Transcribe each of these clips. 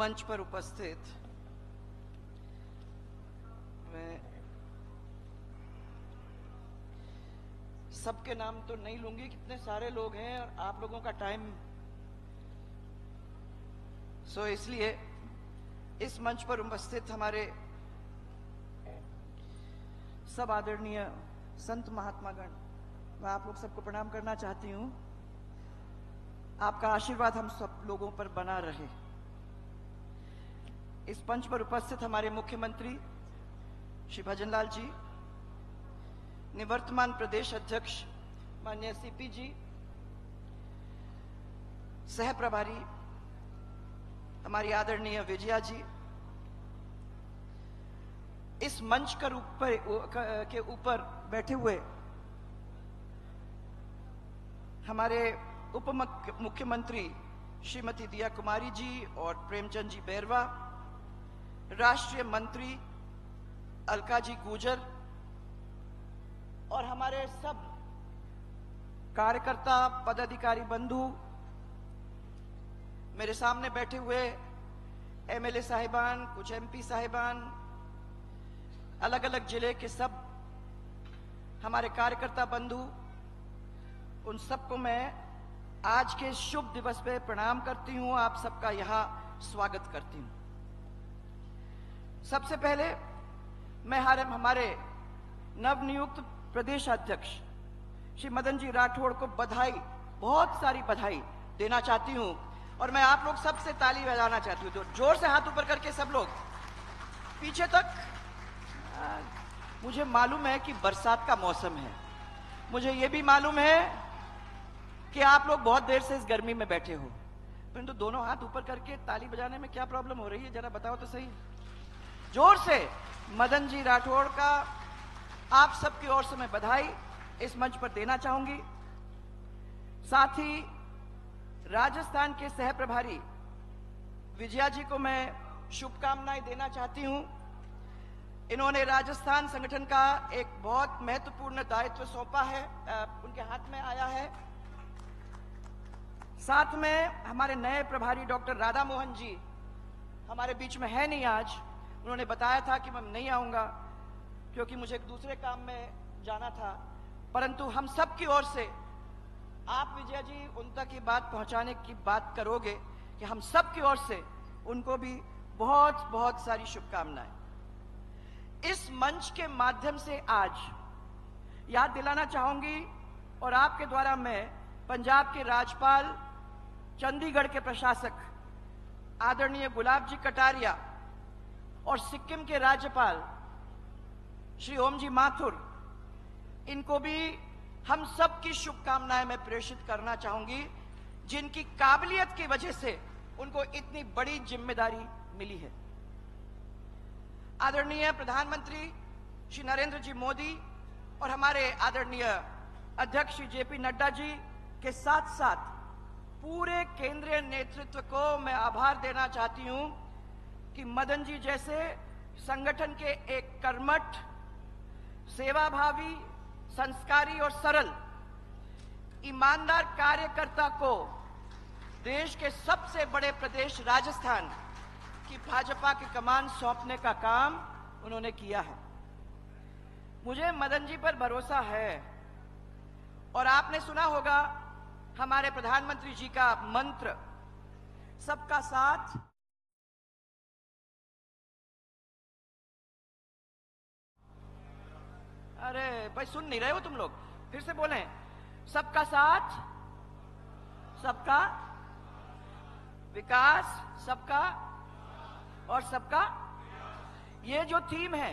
मंच पर उपस्थित मैं सबके नाम तो नहीं लूंगी, कितने सारे लोग हैं और आप लोगों का टाइम, इसलिए इस मंच पर उपस्थित हमारे सब आदरणीय संत महात्मागण, मैं आप लोग सबको प्रणाम करना चाहती हूं। आपका आशीर्वाद हम सब लोगों पर बना रहे। इस मंच पर उपस्थित हमारे मुख्यमंत्री श्री भजनलाल जी, निवर्तमान प्रदेश अध्यक्ष माननीय सीपी जी, सह प्रभारी हमारी आदरणीय विजया जी, इस मंच के ऊपर बैठे हुए हमारे उप मुख्यमंत्री श्रीमती दिया कुमारी जी और प्रेमचंद जी बैरवा, राष्ट्रीय मंत्री अलका जी गुजर और हमारे सब कार्यकर्ता पदाधिकारी बंधु, मेरे सामने बैठे हुए एमएलए साहिबान, कुछ एमपी साहिबान, अलग अलग जिले के सब हमारे कार्यकर्ता बंधु, उन सबको मैं आज के शुभ दिवस पे प्रणाम करती हूं। आप सबका यहां स्वागत करती हूं। सबसे पहले मैं हमारे नवनियुक्त प्रदेश अध्यक्ष श्री मदन जी राठौड़ को बधाई, बहुत सारी बधाई देना चाहती हूं और मैं आप लोग सबसे ताली बजाना चाहती हूं। तो जोर से हाथ ऊपर करके सब लोग पीछे तक। मुझे मालूम है कि बरसात का मौसम है, मुझे यह भी मालूम है कि आप लोग बहुत देर से इस गर्मी में बैठे हो, परंतु दोनों हाथ ऊपर करके ताली बजाने में क्या प्रॉब्लम हो रही है, जरा बताओ तो सही। जोर से मदन जी राठौड़ का आप सबकी ओर से मैं बधाई इस मंच पर देना चाहूंगी। साथ ही राजस्थान के सह प्रभारी विजया जी को मैं शुभकामनाएं देना चाहती हूं। इन्होंने राजस्थान संगठन का एक बहुत महत्वपूर्ण दायित्व सौंपा है, उनके हाथ में आया है। साथ में हमारे नए प्रभारी डॉक्टर राधा मोहन जी हमारे बीच में है नहीं आज, उन्होंने बताया था कि मैं नहीं आऊंगा क्योंकि मुझे एक दूसरे काम में जाना था, परंतु हम सब की ओर से आप विजय जी उन तक ये बात पहुंचाने की बात करोगे कि हम सब की ओर से उनको भी बहुत बहुत सारी शुभकामनाएं। इस मंच के माध्यम से आज याद दिलाना चाहूंगी और आपके द्वारा मैं पंजाब के राज्यपाल, चंडीगढ़ के प्रशासक आदरणीय गुलाब जी कटारिया और सिक्किम के राज्यपाल श्री ओम जी माथुर, इनको भी हम सब की शुभकामनाएं मैं प्रेषित करना चाहूंगी, जिनकी काबिलियत की वजह से उनको इतनी बड़ी जिम्मेदारी मिली है। आदरणीय प्रधानमंत्री श्री नरेंद्र जी मोदी और हमारे आदरणीय अध्यक्ष श्री जेपी नड्डा जी के साथ साथ पूरे केंद्रीय नेतृत्व को मैं आभार देना चाहती हूं कि मदन जी जैसे संगठन के एक कर्मठ, सेवाभावी, संस्कारी और सरल ईमानदार कार्यकर्ता को देश के सबसे बड़े प्रदेश राजस्थान की भाजपा की कमान सौंपने का काम उन्होंने किया है। मुझे मदन जी पर भरोसा है और आपने सुना होगा हमारे प्रधानमंत्री जी का मंत्र, सबका साथ अरे भाई सुन नहीं रहे हो तुम लोग, फिर से बोलें, सबका साथ, सबका विकास, सबका और सबका। ये जो थीम है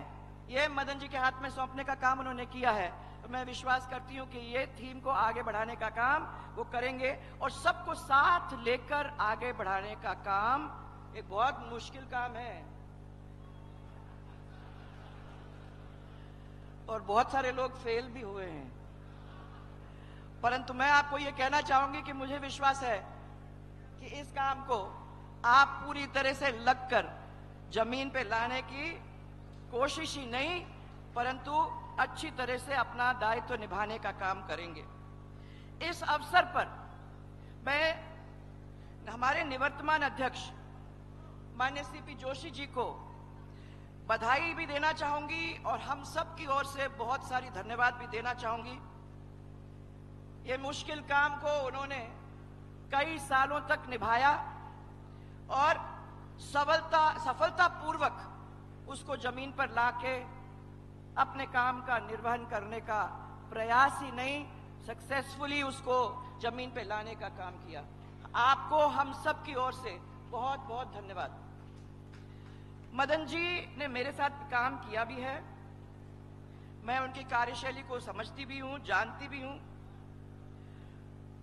ये मदन जी के हाथ में सौंपने का काम उन्होंने किया है। तो मैं विश्वास करती हूं कि ये थीम को आगे बढ़ाने का काम वो करेंगे और सबको साथ लेकर आगे बढ़ाने का काम एक बहुत मुश्किल काम है और बहुत सारे लोग फेल भी हुए हैं, परंतु मैं आपको ये कहना चाहूंगी कि मुझे विश्वास है कि इस काम को आप पूरी तरह से लगकर जमीन पे लाने की कोशिश ही नहीं परंतु अच्छी तरह से अपना दायित्व निभाने का काम करेंगे। इस अवसर पर मैं हमारे निवर्तमान अध्यक्ष माननीय सीपी जोशी जी को बधाई भी देना चाहूंगी और हम सब की ओर से बहुत सारी धन्यवाद भी देना चाहूंगी। ये मुश्किल काम को उन्होंने कई सालों तक निभाया और सफलतापूर्वक उसको जमीन पर लाके अपने काम का निर्वहन करने का प्रयास ही नहीं, सक्सेसफुली उसको जमीन पे लाने का काम किया। आपको हम सब की ओर से बहुत बहुत धन्यवाद। मदन जी ने मेरे साथ काम किया भी है, मैं उनकी कार्यशैली को समझती भी हूं, जानती भी हूं।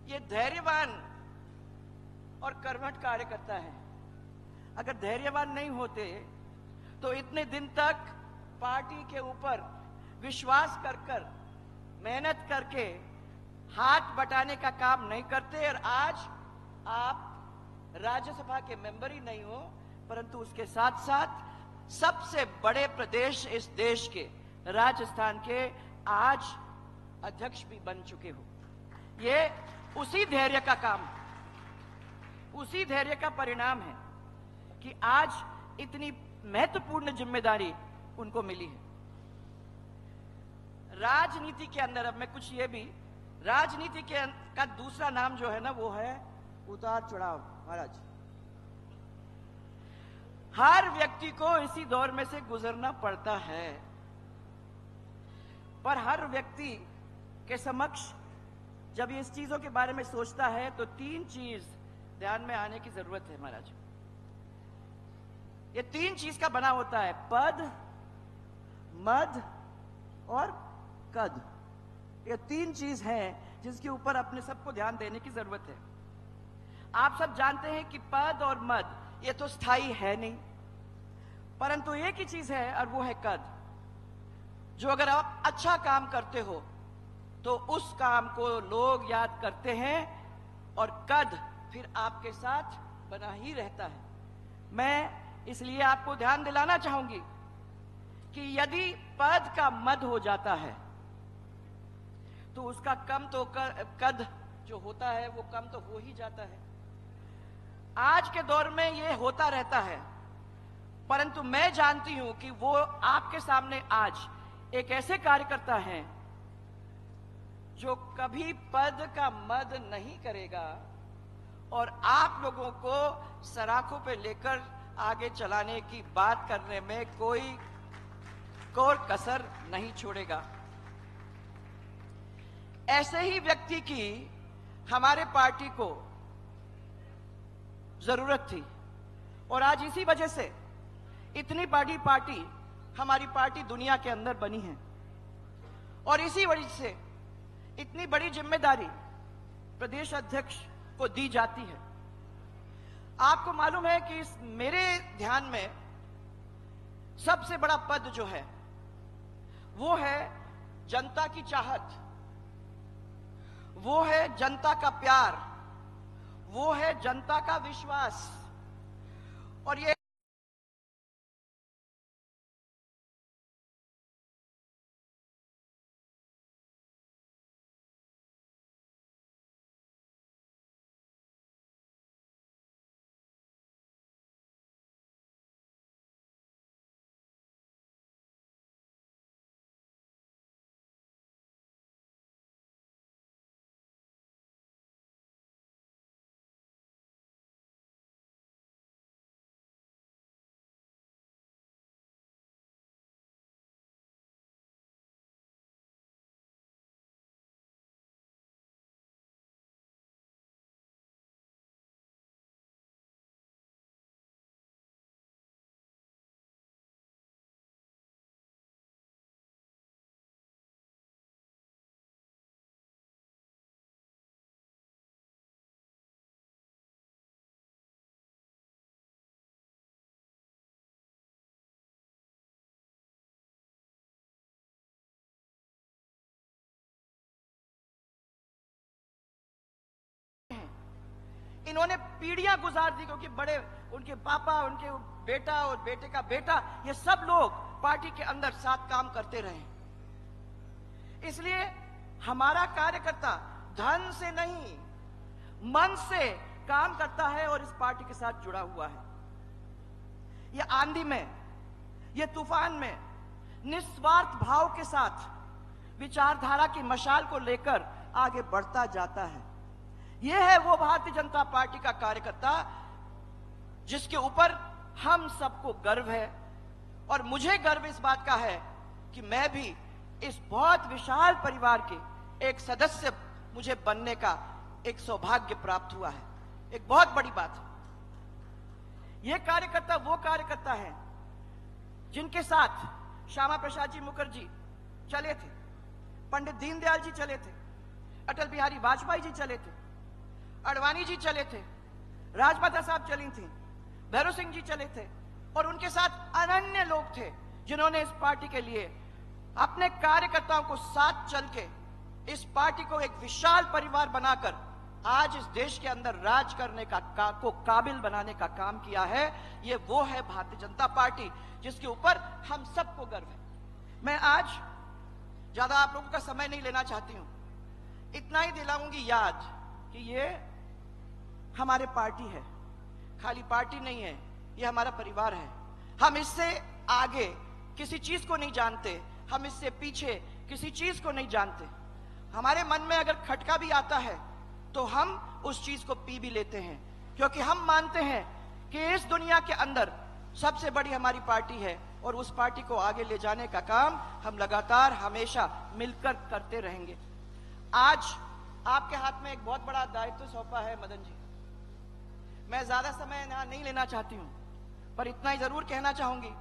ये धैर्यवान और कर्मठ कार्यकर्ता है। अगर धैर्यवान नहीं होते तो इतने दिन तक पार्टी के ऊपर विश्वास कर मेहनत करके हाथ बटाने का काम नहीं करते और आज आप राज्यसभा के मेंबर ही नहीं हो, परंतु उसके साथ साथ सबसे बड़े प्रदेश इस देश के, राजस्थान के, आज अध्यक्ष भी बन चुके हो। ये उसी धैर्य का काम, उसी धैर्य का परिणाम है कि आज इतनी महत्वपूर्ण जिम्मेदारी उनको मिली है। राजनीति के अंदर, अब मैं कुछ ये भी, राजनीति का दूसरा नाम जो है ना, वो है उतार चढ़ाव। महाराज, हर व्यक्ति को इसी दौर में से गुजरना पड़ता है, पर हर व्यक्ति के समक्ष जब ये इस चीजों के बारे में सोचता है तो तीन चीज ध्यान में आने की जरूरत है। महाराज, ये तीन चीज का बना होता है, पद, मद और कद। ये तीन चीज हैं जिसके ऊपर अपने सबको ध्यान देने की जरूरत है। आप सब जानते हैं कि पद और मद ये तो स्थायी है नहीं, परंतु एक ही चीज है और वो है कद। जो अगर आप अच्छा काम करते हो तो उस काम को लोग याद करते हैं और कद फिर आपके साथ बना ही रहता है। मैं इसलिए आपको ध्यान दिलाना चाहूंगी कि यदि पद का मद हो जाता है तो उसका कम तो कद जो होता है वो कम तो हो ही जाता है। आज के दौर में ये होता रहता है, परंतु मैं जानती हूं कि वो आपके सामने आज एक ऐसे कार्यकर्ता हैं जो कभी पद का मद नहीं करेगा और आप लोगों को सराखों पे लेकर आगे चलाने की बात करने में कोई कसर नहीं छोड़ेगा। ऐसे ही व्यक्ति की हमारे पार्टी को जरूरत थी और आज इसी वजह से इतनी बड़ी पार्टी, हमारी पार्टी दुनिया के अंदर बनी है और इसी वजह से इतनी बड़ी जिम्मेदारी प्रदेश अध्यक्ष को दी जाती है। आपको मालूम है कि मेरे ध्यान में सबसे बड़ा पद जो है वो है जनता की चाहत, वो है जनता का प्यार, वो है जनता का विश्वास। और ये इन्होंने पीढ़ियां गुजार दी, क्योंकि बड़े उनके पापा, उनके बेटा और बेटे का बेटा, ये सब लोग पार्टी के अंदर साथ काम करते रहे। इसलिए हमारा कार्यकर्ता धन से नहीं मन से काम करता है और इस पार्टी के साथ जुड़ा हुआ है। ये आंधी में, ये तूफान में निस्वार्थ भाव के साथ विचारधारा की मशाल को लेकर आगे बढ़ता जाता है। यह है वो भारतीय जनता पार्टी का कार्यकर्ता जिसके ऊपर हम सबको गर्व है। और मुझे गर्व इस बात का है कि मैं भी इस बहुत विशाल परिवार के एक सदस्य मुझे बनने का एक सौभाग्य प्राप्त हुआ है। एक बहुत बड़ी बात है। यह कार्यकर्ता वो कार्यकर्ता है जिनके साथ श्यामा प्रसाद जी मुखर्जी चले थे, पंडित दीनदयाल जी चले थे, अटल बिहारी वाजपेयी जी चले थे, अडवाणी जी चले थे, राजमाता साहब चली थी, भैरव सिंह जी चले थे, और उनके साथ अनन्य लोग थे जिन्होंने इस पार्टी के लिए अपने कार्यकर्ताओं को साथ चल के इस पार्टी को एक विशाल परिवार बनाकर आज इस देश के अंदर राज करने का को काबिल बनाने का काम किया है। ये वो है भारतीय जनता पार्टी जिसके ऊपर हम सबको गर्व है। मैं आज ज्यादा आप लोगों का समय नहीं लेना चाहती हूं, इतना ही दिलाऊंगी याद कि ये हमारे पार्टी है, खाली पार्टी नहीं है, ये हमारा परिवार है। हम इससे आगे किसी चीज को नहीं जानते, हम इससे पीछे किसी चीज को नहीं जानते। हमारे मन में अगर खटका भी आता है तो हम उस चीज को पी भी लेते हैं, क्योंकि हम मानते हैं कि इस दुनिया के अंदर सबसे बड़ी हमारी पार्टी है और उस पार्टी को आगे ले जाने का काम हम लगातार हमेशा मिलकर करते रहेंगे। आज आपके हाथ में एक बहुत बड़ा दायित्व सौंपा है मदन जी। मैं ज्यादा समय यहां नहीं लेना चाहती हूं, पर इतना ही जरूर कहना चाहूंगी,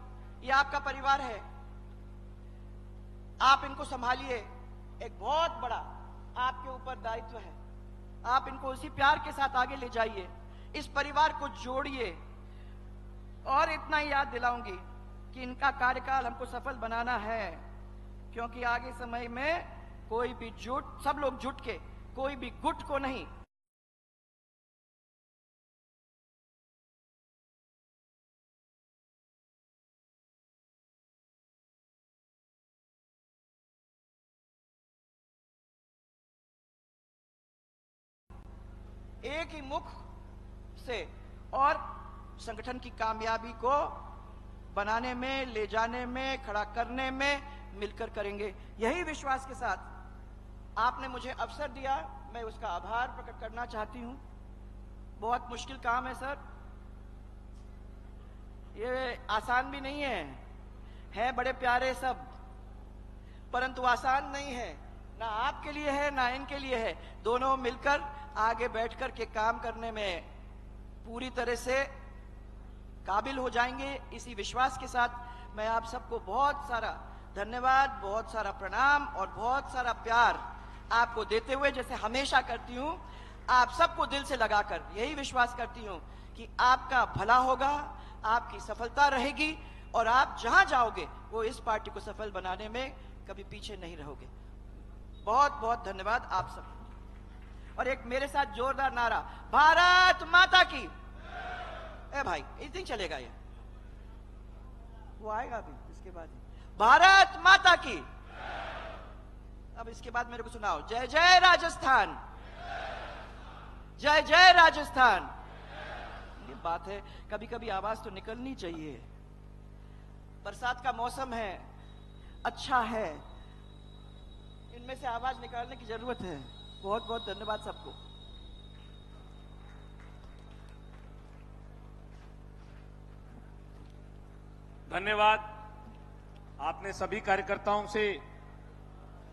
ये आपका परिवार है, आप इनको संभालिए। एक बहुत बड़ा आपके ऊपर दायित्व है, आप इनको उसी प्यार के साथ आगे ले जाइए, इस परिवार को जोड़िए। और इतना ही याद दिलाऊंगी कि इनका कार्यकाल हमको सफल बनाना है, क्योंकि आगे समय में कोई भी सब लोग जुट के कोई भी गुट को नहीं, एक ही मुख से और संगठन की कामयाबी को बनाने में, ले जाने में, खड़ा करने में मिलकर करेंगे। यही विश्वास के साथ आपने मुझे अवसर दिया, मैं उसका आभार प्रकट करना चाहती हूं। बहुत मुश्किल काम है सर, ये आसान भी नहीं है बड़े प्यारे सब, परंतु आसान नहीं है, ना आपके लिए है ना इनके लिए है। दोनों मिलकर आगे बैठकर के काम करने में पूरी तरह से काबिल हो जाएंगे। इसी विश्वास के साथ मैं आप सबको बहुत सारा धन्यवाद, बहुत सारा प्रणाम और बहुत सारा प्यार आपको देते हुए, जैसे हमेशा करती हूं, आप सबको दिल से लगाकर यही विश्वास करती हूं कि आपका भला होगा, आपकी सफलता रहेगी और आप जहां जाओगे वो इस पार्टी को सफल बनाने में कभी पीछे नहीं रहोगे। बहुत बहुत धन्यवाद आप सब। और एक मेरे साथ जोरदार नारा, भारत माता की। ए भाई इस दिन चलेगा ये, वो आएगा अभी इसके बाद। भारत माता की। अब इसके बाद मेरे को सुनाओ, जय जय राजस्थान, जय जय राजस्थान। ये बात है, कभी कभी आवाज तो निकलनी चाहिए। बरसात का मौसम है, अच्छा है, इनमें से आवाज निकालने की जरूरत है। बहुत बहुत धन्यवाद सबको। धन्यवाद। आपने सभी कार्यकर्ताओं से